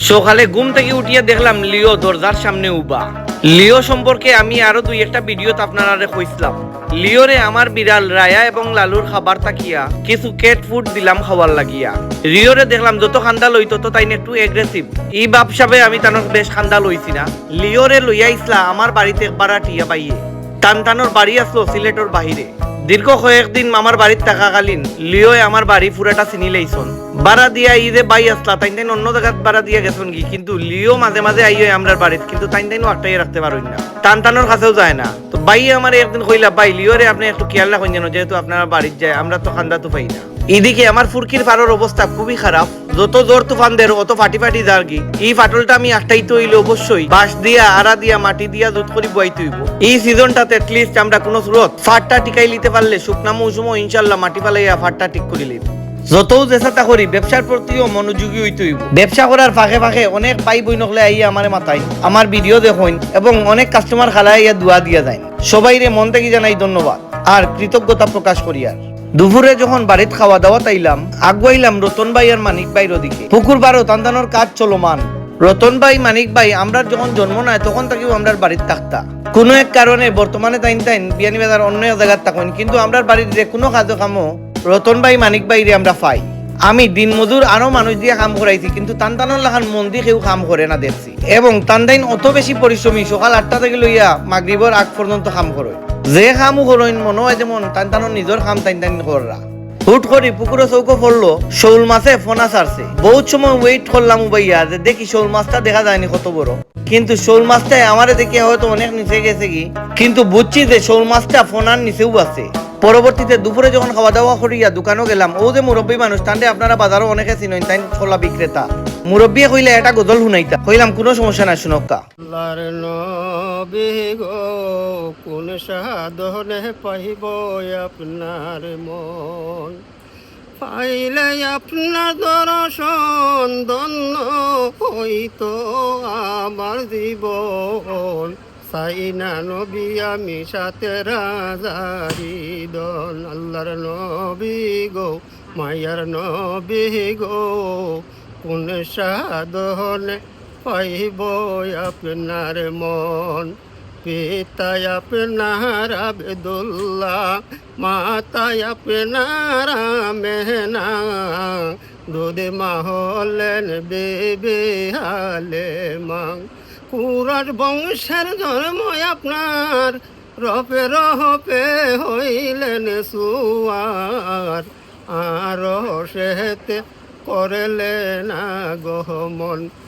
সকালে ঘুম থেকে উঠিয়ে দেখলাম লিও দরজার সামনে উবা। লিও সম্পর্কে আমি আরো দুই একটা ভিডিওতে আপনারা কইছিলাম। লিওরে আমার বিড়াল রায়া এবং লালুর খাবার তাকিয়া কিছু ক্যাট ফুড দিলাম খাবার লাগিয়া। লিওরে দেখলাম যত খান্দা লই তত তাই একটু এগ্রেসিভ। এই বাপসাবে আমি তানোর বেশ খান্দা লইছি না। লিওরে লইয়া ইসলা আমার বাড়িতে একবার টিয়া পাইয়ে। টানটানোর বাড়ি আসলো সিলেটর বাহিরে। দীর্ঘ কয়েকদিন আমার বাড়ির থাকাকালীন লিওয় আমার বাড়ি পুরাটা চিনি লাইছন। বাড়া দিয়া ঈদে বাই আসলা তাই অন্য জায়গাত বাড়া দিয়া গেছন কি, কিন্তু লিও মাঝে মাঝে আইও আমরা বাড়িত, কিন্তু তাই একটাই রাখতে পারুন না, টানটানোর কাছেও যায় না। তো বাই আমার একদিন কইলা, বাই লিওরে আপনি একটু খেয়াল রাখুন যেন, যেহেতু আপনার বাড়ির যায়, আমরা তো খান্দা তো পাই না। এদিকে আমার ফুরকির ফাড়োর অবস্থা খুবই খারাপ। যত জোর তুফান দের অত ফাটি ফাটি যারগি। এই ফাটলটা আমি একটাই তো হইলে অবশ্যই বাঁশ দিয়া, আড়া দিয়া, মাটি দিয়া দুধ করি বইতে হইব। এই সিজনটাতে এটলিস্ট আমরা কোনো স্রোত ফাটটা টিকাই লিতে পারলে শুকনা মৌসুমও ইনশাল্লাহ মাটি পালাইয়া ফাটটা ঠিক করি লিব। যত চেষ্টা করি ব্যবসার প্রতিও মনোযোগী হইতে হইব। ব্যবসা করার ফাঁকে ফাঁকে অনেক পাই বই নকলে আইয়া আমার মাথায় আমার ভিডিও দেখুন এবং অনেক কাস্টমার খালাই দোয়া দিয়া যায়। সবাইরে মন থেকে জানাই ধন্যবাদ আর কৃতজ্ঞতা প্রকাশ করি। আর দুপুরে যখন বাড়িতে খাওয়া দাওয়া তাইলাম, আগুয়াইলাম রতন ভাই আর মানিক ভাইয়ের ওদিকে। পুকুর বারো তান্দানোর কাজ চলমান। রতন ভাই, মানিক ভাই আমরা যখন জন্ম নেয় তখন থেকেও আমরা বাড়িতে থাকতা। কোনো এক কারণে বর্তমানে তাইন বিয়ানীবাজার অন্য এক জায়গায় থাকুন, কিন্তু আমরা বাড়ির যে কোনো কাজ কামো রতন ভাই, মানিক ভাইরে আমরা পাই। আমি দিন মজুর আরো মানুষ দিয়ে কাম করাইছি, কিন্তু টানটানোর লাখান মন দিয়ে কেউ কাম করে না দেখছি। এবং টানটাইন অত বেশি পরিশ্রমী, সকাল 8টা থেকে লইয়া মাগরিবর আগ পর্যন্ত কাম করে। যে কামও করেন মনে হয় যেমন টানটানোর নিজের কাম টাইন করা। হুট করি পুকুরে চৌকো পড়লো, শোল মাছে ফোনা ছাড়ছে। বহুত সময় ওয়েট করলাম ভাইয়া যে দেখি শোল মাছটা দেখা যায়নি কত বড়, কিন্তু শোল মাছটাই আমারে দেখে হয়তো অনেক নিচে গেছে কি, কিন্তু বুঝছি যে শোল মাছটা ফোনার নিচেও আছে। পরবর্তীতে দুপুরে যখন খাওয়া দাওয়া করিয়া দোকানও গেলাম, ও যে মুরব্বী মানুষ, টান্ডে আপনারা বাজারও অনেকে চিনেন, তাই ছোলা বিক্রেতা। মুরব্বী কইলে এটা গজল শুনাইতা, কইলাম কোনো সমস্যা নাই, শুনকা। আল্লাহর নবী গো, কোন সাধনে পাইব আপনার মন, পাইলে আপনার দর্শন ধন্য হইতো আমার জীবন। চাই না নবী আমি সাথে রাজারি দন। আল্লাহর নবী গো, মায়ার নবী গো, কোন সাধনে পাইব আপনার মন। পিতায় আপনার আব্দুল্লাহ, মাতায় আপনার মেহনা, দুধ মা হলেন বেবে হালেমা। কুরার বংশের জন্ম আপনার, রপে রপে হইলেন সুয়ার, আর সেতে করলেন গহমন।